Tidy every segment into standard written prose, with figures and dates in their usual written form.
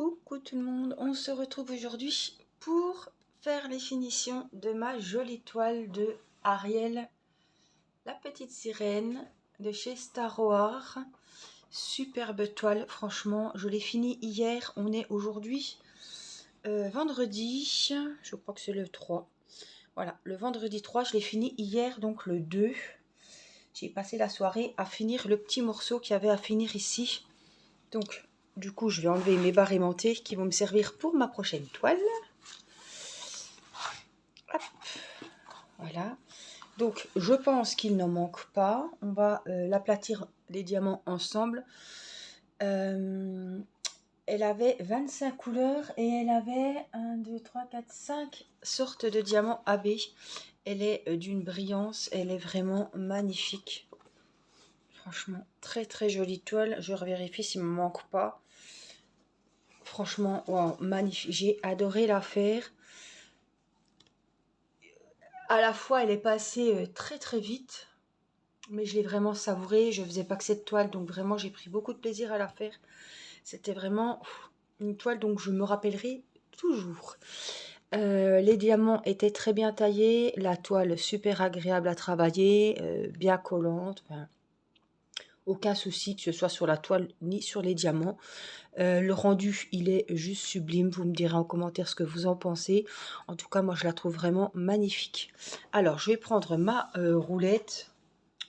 Coucou tout le monde, on se retrouve aujourd'hui pour faire les finitions de ma jolie toile de Ariel, la petite sirène de chez Star Wars. Superbe toile, franchement, je l'ai finie hier, on est aujourd'hui vendredi, je crois que c'est le 3. Voilà, le vendredi 3, je l'ai fini hier, donc le 2. J'ai passé la soirée à finir le petit morceau qu'il y avait à finir ici. Donc, du coup, je vais enlever mes barres aimantées qui vont me servir pour ma prochaine toile. Hop. Voilà. Donc, je pense qu'il n'en manque pas. On va l'aplatir les diamants ensemble. Elle avait 25 couleurs et elle avait 1, 2, 3, 4, 5 sortes de diamants AB. Elle est d'une brillance. Elle est vraiment magnifique. Franchement, très très jolie toile. Je revérifie s'il ne me manque pas. Franchement, wow, magnifique. J'ai adoré la faire. À la fois, elle est passée très très vite. Mais je l'ai vraiment savourée. Je ne faisais pas que cette toile. Donc vraiment, j'ai pris beaucoup de plaisir à la faire. C'était vraiment une toile dont je me rappellerai toujours. Les diamants étaient très bien taillés. La toile super agréable à travailler. Bien collante. Enfin, aucun souci que ce soit sur la toile ni sur les diamants. Le rendu, il est juste sublime. Vous me direz en commentaire ce que vous en pensez. En tout cas, moi, je la trouve vraiment magnifique. Alors, je vais prendre ma roulette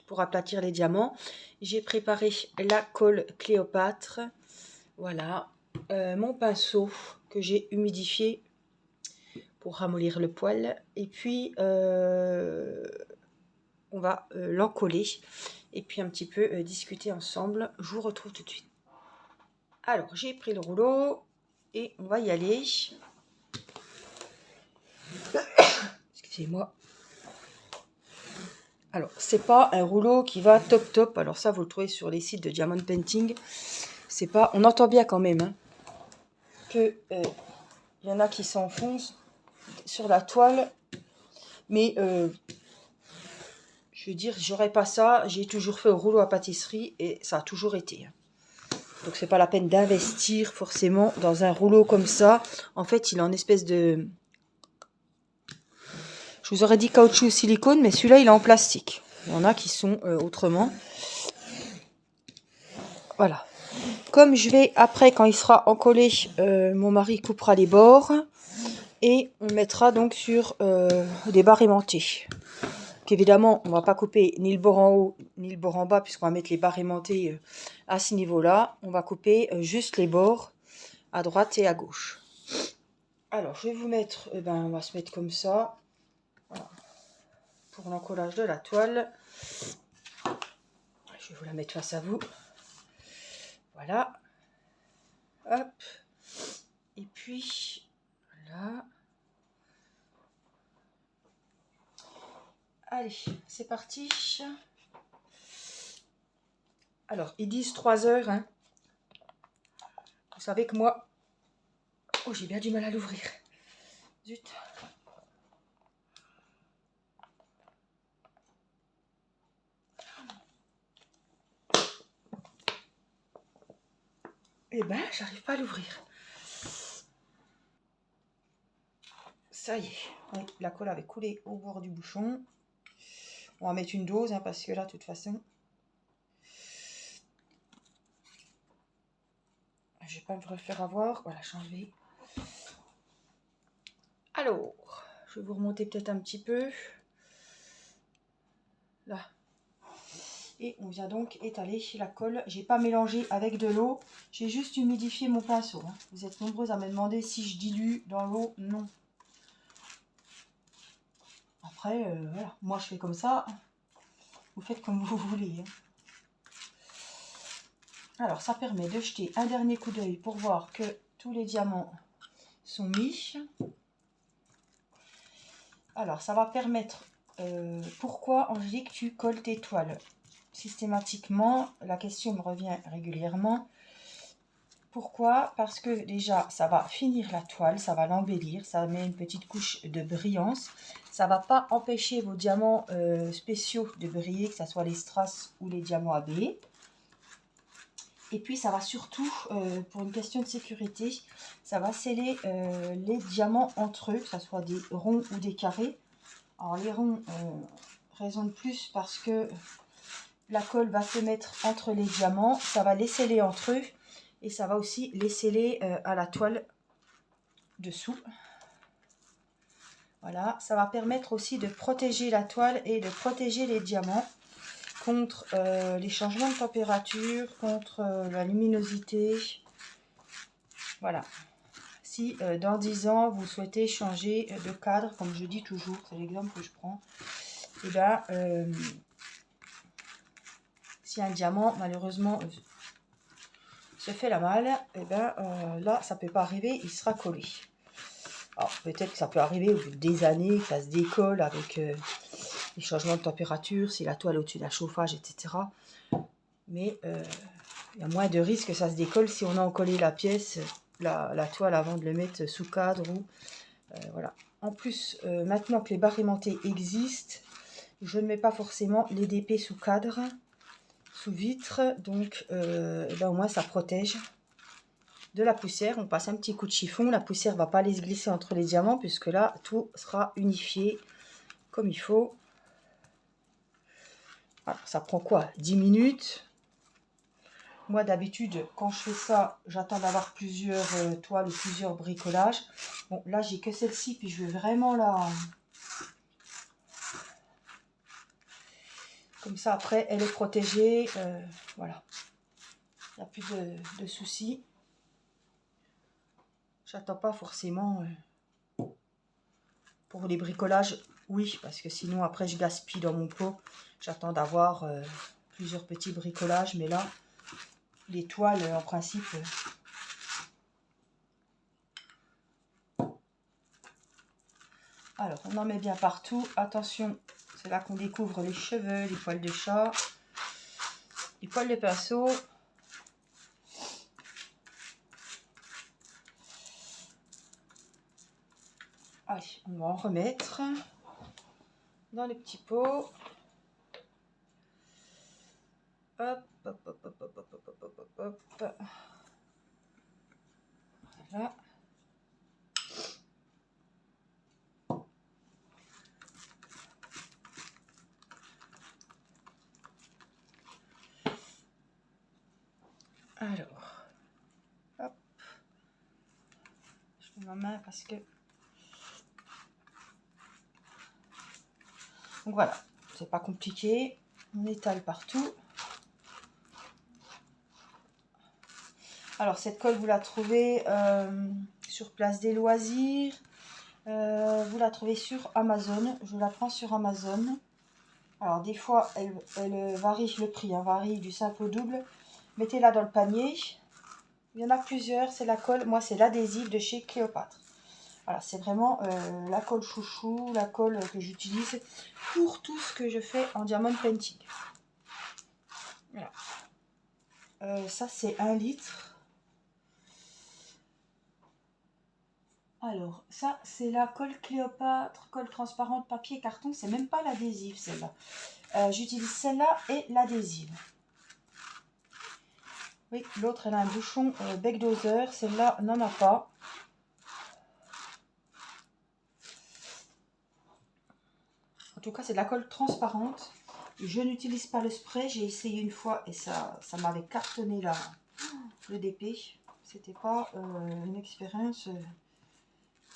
pour aplatir les diamants. J'ai préparé la colle Cléopâtre. Voilà. Mon pinceau que j'ai humidifié pour ramollir le poil. Et puis, on va l'encoller. Et puis, un petit peu discuter ensemble. Je vous retrouve tout de suite. Alors, j'ai pris le rouleau et on va y aller. Excusez-moi. Alors, c'est pas un rouleau qui va top top. Alors ça, vous le trouvez sur les sites de Diamond Painting. C'est pas... On entend bien quand même hein, que y en a qui s'enfoncent sur la toile. Mais je veux dire, j'aurais pas ça. J'ai toujours fait au rouleau à pâtisserie et ça a toujours été. Donc c'est pas la peine d'investir forcément dans un rouleau comme ça. En fait, il est en espèce de... Je vous aurais dit caoutchouc ou silicone, mais celui-là, il est en plastique. Il y en a qui sont autrement. Voilà. Comme je vais, après, quand il sera encollé, mon mari coupera les bords. Et on mettra donc sur des barres aimantées. Évidemment, on ne va pas couper ni le bord en haut, ni le bord en bas, puisqu'on va mettre les barres aimantées à ce niveau-là. On va couper juste les bords à droite et à gauche. Alors, je vais vous mettre, on va se mettre comme ça. Voilà. Pour l'encollage de la toile. Je vais vous la mettre face à vous. Voilà. Hop. Et puis, voilà. Allez, c'est parti. Alors, ils disent 3 heures. Hein. Vous savez que moi... Oh, j'ai bien du mal à l'ouvrir. Zut. Eh ben, j'arrive pas à l'ouvrir. Ça y est. Oui, la colle avait coulé au bord du bouchon. On va mettre une dose, hein, parce que là, de toute façon... Je vais pas me refaire avoir. Voilà, j'ai enlevé. Alors, je vais vous remonter peut-être un petit peu. Là. Et on vient donc étaler la colle. J'ai pas mélangé avec de l'eau. J'ai juste humidifié mon pinceau. Hein. Vous êtes nombreux à me demander si je dilue dans l'eau. Non. Après, voilà. Moi, je fais comme ça. Vous faites comme vous voulez. Hein. Alors, ça permet de jeter un dernier coup d'œil pour voir que tous les diamants sont mis. Alors, ça va permettre... pourquoi, Angélique, tu colles tes toiles systématiquement? La question me revient régulièrement. Pourquoi? Parce que déjà, ça va finir la toile, ça va l'embellir, ça met une petite couche de brillance. Ça ne va pas empêcher vos diamants spéciaux de briller, que ce soit les strass ou les diamants AB. Et puis ça va surtout, pour une question de sécurité, ça va sceller les diamants entre eux, que ce soit des ronds ou des carrés. Alors les ronds, raison de plus parce que la colle va se mettre entre les diamants, ça va les sceller entre eux et ça va aussi les sceller à la toile dessous. Voilà, ça va permettre aussi de protéger la toile et de protéger les diamants contre les changements de température, contre la luminosité. Voilà. Si dans 10 ans, vous souhaitez changer de cadre, comme je dis toujours, c'est l'exemple que je prends, et bien, si un diamant, malheureusement, se fait la malle, et bien là, ça ne peut pas arriver, il sera collé. Alors, peut-être que ça peut arriver au bout des années, que ça se décolle avec les changements de température, si la toile est au-dessus d'un chauffage, etc. Mais il y a moins de risques que ça se décolle si on a encollé la pièce, la toile avant de le mettre sous cadre. Ou, voilà. En plus, maintenant que les barres aimantées existent, je ne mets pas forcément les DP sous cadre, sous vitre. Donc ben, au moins ça protège de la poussière. On passe un petit coup de chiffon, la poussière ne va pas aller se glisser entre les diamants puisque là tout sera unifié comme il faut. Alors, ça prend quoi, 10 minutes? Moi d'habitude quand je fais ça, j'attends d'avoir plusieurs toiles ou plusieurs bricolages. Bon là j'ai que celle-ci, puis je vais vraiment la... Comme ça après elle est protégée, voilà. Il n'y a plus de soucis. J'attends pas forcément pour les bricolages, oui, parce que sinon après je gaspille dans mon pot. J'attends d'avoir plusieurs petits bricolages, mais là, les toiles en principe... Alors, on en met bien partout. Attention, c'est là qu'on découvre les cheveux, les poils de chat, les poils de pinceau. Allez, on va en remettre dans les petits pots. Hop, hop, hop, hop, hop, hop, hop, hop, hop, hop. Voilà. Alors, hop. Je mets ma main parce que... Donc voilà, c'est pas compliqué. On étale partout. Alors cette colle, vous la trouvez sur Place des Loisirs. Vous la trouvez sur Amazon. Je la prends sur Amazon. Alors des fois, elle varie le prix, hein, varie du simple au double. Mettez-la dans le panier. Il y en a plusieurs. C'est la colle. Moi, c'est l'adhésif de chez Cléopâtre. Voilà, c'est vraiment la colle chouchou, la colle que j'utilise pour tout ce que je fais en diamond painting. Voilà. Ça, c'est 1 litre. Alors, ça, c'est la colle Cléopâtre, colle transparente, papier, carton. C'est même pas l'adhésif, celle-là. J'utilise celle-là et l'adhésif. Oui, l'autre, elle a un bouchon bec doseur. Celle-là n'en a pas. En tout cas, c'est de la colle transparente. Je n'utilise pas le spray. J'ai essayé une fois et ça m'avait cartonné là, le DP. C'était pas une expérience...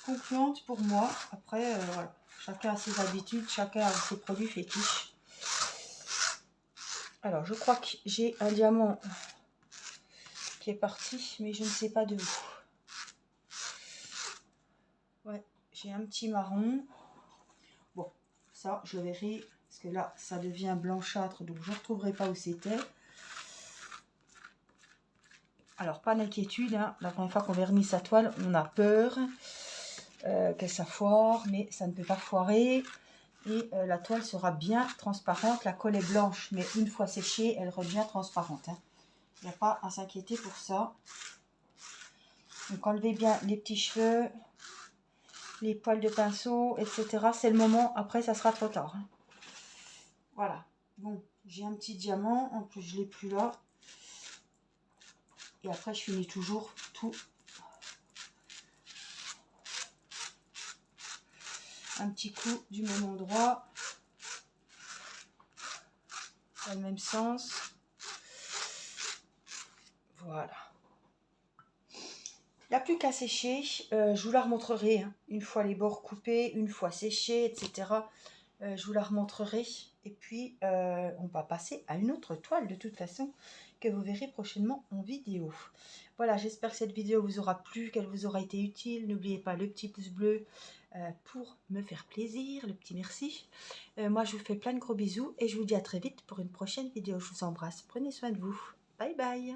concluante pour moi. Après, voilà. Chacun a ses habitudes, chacun a ses produits fétiches. Alors, je crois que j'ai un diamant qui est parti, mais je ne sais pas de où. Ouais, j'ai un petit marron. Bon, ça, je verrai, parce que là, ça devient blanchâtre, donc je ne retrouverai pas où c'était. Alors, pas d'inquiétude, hein. La première fois qu'on vernit sa toile, on a peur que ça foire, mais ça ne peut pas foirer. Et la toile sera bien transparente. La colle est blanche, mais une fois séchée, elle redevient transparente. Hein. Il n'y a pas à s'inquiéter pour ça. Donc enlevez bien les petits cheveux, les poils de pinceau, etc. C'est le moment. Après, ça sera trop tard. Hein. Voilà. Bon, j'ai un petit diamant. En plus, je ne l'ai plus là. Et après, je finis toujours tout. Un petit coup du même endroit. Dans le même sens. Voilà. Il n'y a plus qu'à sécher. Je vous la remontrerai. Hein, une fois les bords coupés, une fois séchés, etc. Je vous la remontrerai. Et puis, on va passer à une autre toile de toute façon que vous verrez prochainement en vidéo. Voilà, j'espère que cette vidéo vous aura plu, qu'elle vous aura été utile. N'oubliez pas le petit pouce bleu pour me faire plaisir, le petit merci. Moi, je vous fais plein de gros bisous et je vous dis à très vite pour une prochaine vidéo. Je vous embrasse. Prenez soin de vous. Bye bye.